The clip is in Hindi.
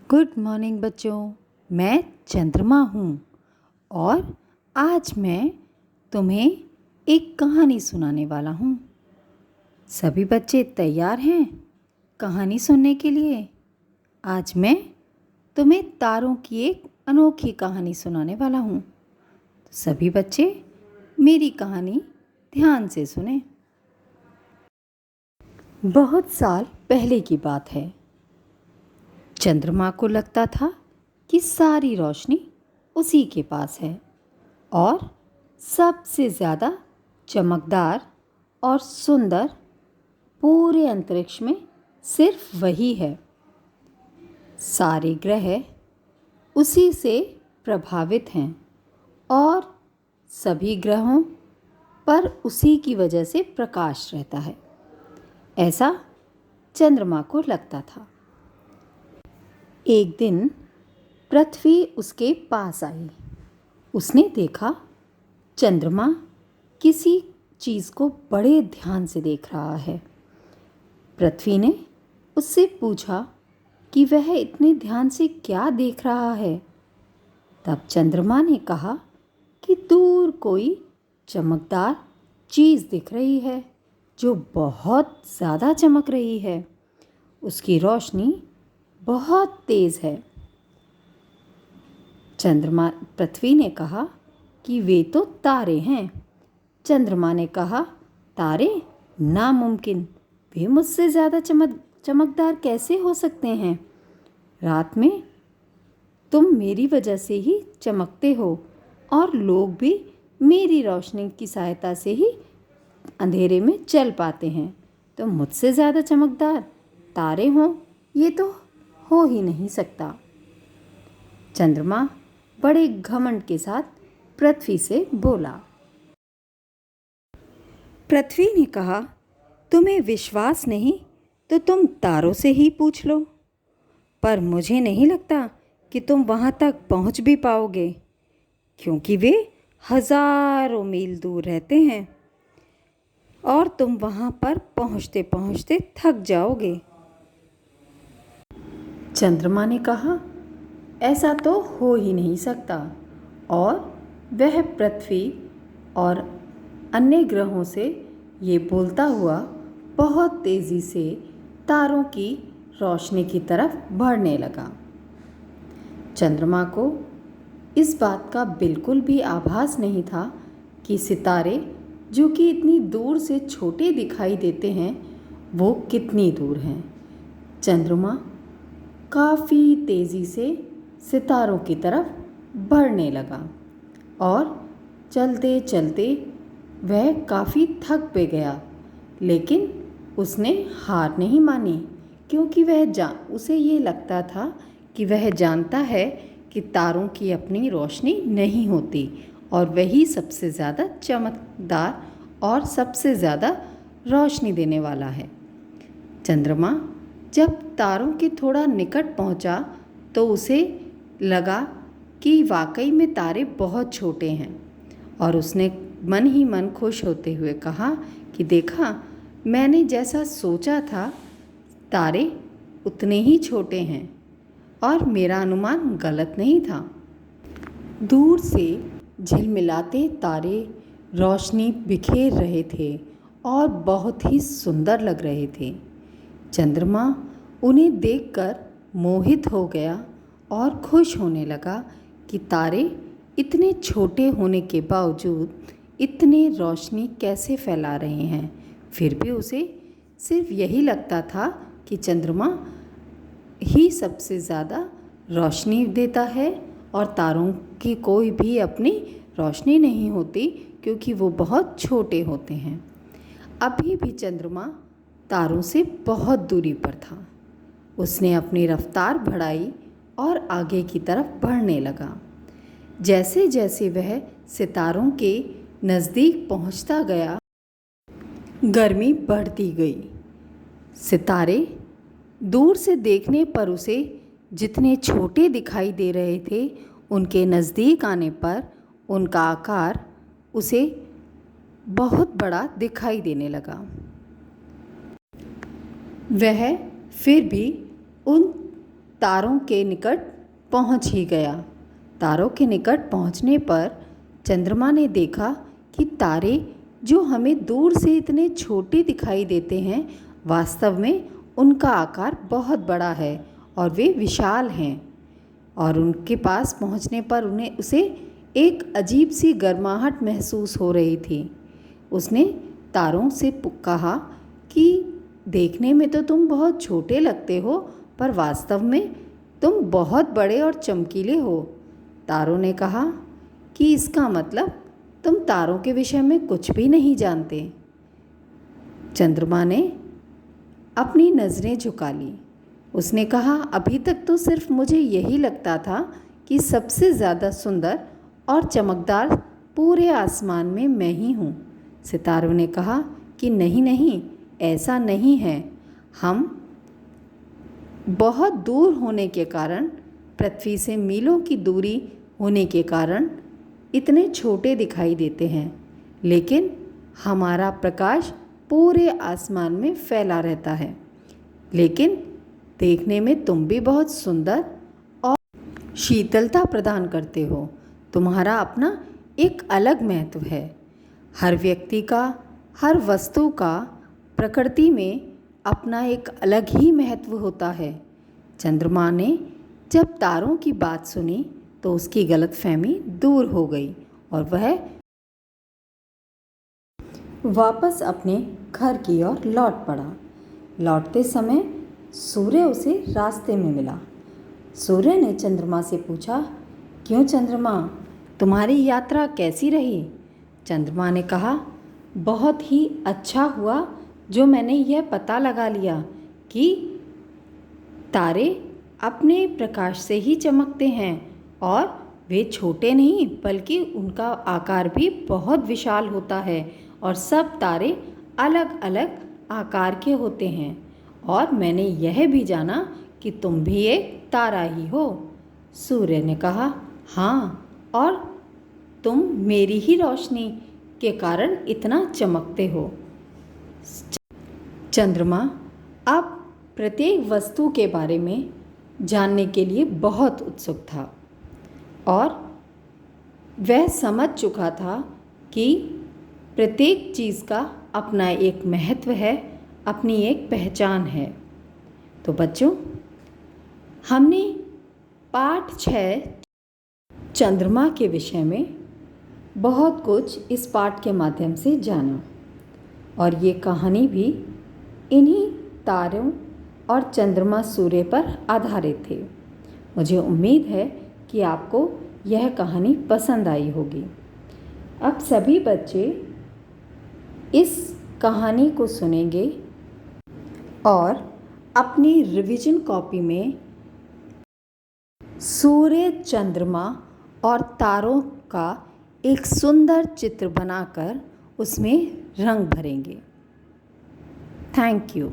गुड मॉर्निंग बच्चों। मैं चंद्रमा हूँ और आज मैं तुम्हें एक कहानी सुनाने वाला हूँ। सभी बच्चे तैयार हैं कहानी सुनने के लिए? आज मैं तुम्हें तारों की एक अनोखी कहानी सुनाने वाला हूँ। तो सभी बच्चे मेरी कहानी ध्यान से सुने। बहुत साल पहले की बात है। चंद्रमा को लगता था कि सारी रोशनी उसी के पास है और सबसे ज़्यादा चमकदार और सुंदर पूरे अंतरिक्ष में सिर्फ वही है। सारे ग्रह उसी से प्रभावित हैं और सभी ग्रहों पर उसी की वजह से प्रकाश रहता है, ऐसा चंद्रमा को लगता था। एक दिन पृथ्वी उसके पास आई। उसने देखा चंद्रमा किसी चीज़ को बड़े ध्यान से देख रहा है। पृथ्वी ने उससे पूछा कि वह इतने ध्यान से क्या देख रहा है। तब चंद्रमा ने कहा कि दूर कोई चमकदार चीज़ दिख रही है जो बहुत ज़्यादा चमक रही है। उसकी रोशनी बहुत तेज़ है। पृथ्वी ने कहा कि वे तो तारे हैं। चंद्रमा ने कहा, तारे नामुमकिन, वे मुझसे ज़्यादा चमकदार कैसे हो सकते हैं? रात में तुम मेरी वजह से ही चमकते हो और लोग भी मेरी रोशनी की सहायता से ही अंधेरे में चल पाते हैं। तो मुझसे ज़्यादा चमकदार तारे हों, ये तो हो ही नहीं सकता। चंद्रमा बड़े घमंड के साथ पृथ्वी से बोला। पृथ्वी ने कहा, तुम्हें विश्वास नहीं तो तुम तारों से ही पूछ लो, पर मुझे नहीं लगता कि तुम वहाँ तक पहुँच भी पाओगे, क्योंकि वे हज़ारों मील दूर रहते हैं और तुम वहाँ पर पहुँचते पहुँचते थक जाओगे। चंद्रमा ने कहा, ऐसा तो हो ही नहीं सकता। और वह पृथ्वी और अन्य ग्रहों से ये बोलता हुआ बहुत तेज़ी से तारों की रोशनी की तरफ बढ़ने लगा। चंद्रमा को इस बात का बिल्कुल भी आभास नहीं था कि सितारे जो कि इतनी दूर से छोटे दिखाई देते हैं, वो कितनी दूर हैं। चंद्रमा काफ़ी तेज़ी से सितारों की तरफ बढ़ने लगा और चलते चलते वह काफ़ी थक पे गया, लेकिन उसने हार नहीं मानी, क्योंकि उसे ये लगता था कि वह जानता है कि तारों की अपनी रोशनी नहीं होती और वही सबसे ज़्यादा चमकदार और सबसे ज़्यादा रोशनी देने वाला है। चंद्रमा जब तारों के थोड़ा निकट पहुंचा तो उसे लगा कि वाकई में तारे बहुत छोटे हैं और उसने मन ही मन खुश होते हुए कहा कि देखा, मैंने जैसा सोचा था तारे उतने ही छोटे हैं और मेरा अनुमान गलत नहीं था। दूर से झिलमिलाते तारे रोशनी बिखेर रहे थे और बहुत ही सुंदर लग रहे थे। चंद्रमा उन्हें देखकर मोहित हो गया और खुश होने लगा कि तारे इतने छोटे होने के बावजूद इतने रोशनी कैसे फैला रहे हैं। फिर भी उसे सिर्फ यही लगता था कि चंद्रमा ही सबसे ज़्यादा रोशनी देता है और तारों की कोई भी अपनी रोशनी नहीं होती, क्योंकि वो बहुत छोटे होते हैं। अभी भी चंद्रमा तारों से बहुत दूरी पर था। उसने अपनी रफ्तार बढ़ाई और आगे की तरफ बढ़ने लगा। जैसे जैसे वह सितारों के नज़दीक पहुंचता गया, गर्मी बढ़ती गई। सितारे दूर से देखने पर उसे जितने छोटे दिखाई दे रहे थे, उनके नज़दीक आने पर उनका आकार उसे बहुत बड़ा दिखाई देने लगा। वह फिर भी उन तारों के निकट पहुंच ही गया। तारों के निकट पहुंचने पर चंद्रमा ने देखा कि तारे जो हमें दूर से इतने छोटे दिखाई देते हैं, वास्तव में उनका आकार बहुत बड़ा है और वे विशाल हैं। और उनके पास पहुंचने पर उसे एक अजीब सी गर्माहट महसूस हो रही थी। उसने तारों से कहा कि देखने में तो तुम बहुत छोटे लगते हो, पर वास्तव में तुम बहुत बड़े और चमकीले हो। तारों ने कहा कि इसका मतलब तुम तारों के विषय में कुछ भी नहीं जानते। चंद्रमा ने अपनी नज़रें झुका ली। उसने कहा, अभी तक तो सिर्फ मुझे यही लगता था कि सबसे ज़्यादा सुंदर और चमकदार पूरे आसमान में मैं ही हूँ। सितारों ने कहा कि नहीं नहीं, ऐसा नहीं है। हम बहुत दूर होने के कारण, पृथ्वी से मीलों की दूरी होने के कारण इतने छोटे दिखाई देते हैं, लेकिन हमारा प्रकाश पूरे आसमान में फैला रहता है। लेकिन देखने में तुम भी बहुत सुंदर और शीतलता प्रदान करते हो। तुम्हारा अपना एक अलग महत्व है। हर व्यक्ति का, हर वस्तु का प्रकृति में अपना एक अलग ही महत्व होता है। चंद्रमा ने जब तारों की बात सुनी तो उसकी गलतफहमी दूर हो गई और वह वापस अपने घर की ओर लौट पड़ा। लौटते समय सूर्य उसे रास्ते में मिला। सूर्य ने चंद्रमा से पूछा, क्यों चंद्रमा, तुम्हारी यात्रा कैसी रही? चंद्रमा ने कहा, बहुत ही अच्छा हुआ जो मैंने यह पता लगा लिया कि तारे अपने प्रकाश से ही चमकते हैं और वे छोटे नहीं बल्कि उनका आकार भी बहुत विशाल होता है और सब तारे अलग अलग आकार के होते हैं। और मैंने यह भी जाना कि तुम भी एक तारा ही हो। सूर्य ने कहा, हाँ, और तुम मेरी ही रोशनी के कारण इतना चमकते हो। चंद्रमा अब प्रत्येक वस्तु के बारे में जानने के लिए बहुत उत्सुक था और वह समझ चुका था कि प्रत्येक चीज़ का अपना एक महत्व है, अपनी एक पहचान है। तो बच्चों, हमने पाठ 6 चंद्रमा के विषय में बहुत कुछ इस पाठ के माध्यम से जाना और ये कहानी भी इन्हीं तारों और चंद्रमा सूर्य पर आधारित थे। मुझे उम्मीद है कि आपको यह कहानी पसंद आई होगी। अब सभी बच्चे इस कहानी को सुनेंगे और अपनी रिवीजन कॉपी में सूर्य, चंद्रमा और तारों का एक सुंदर चित्र बनाकर उसमें रंग भरेंगे। Thank you.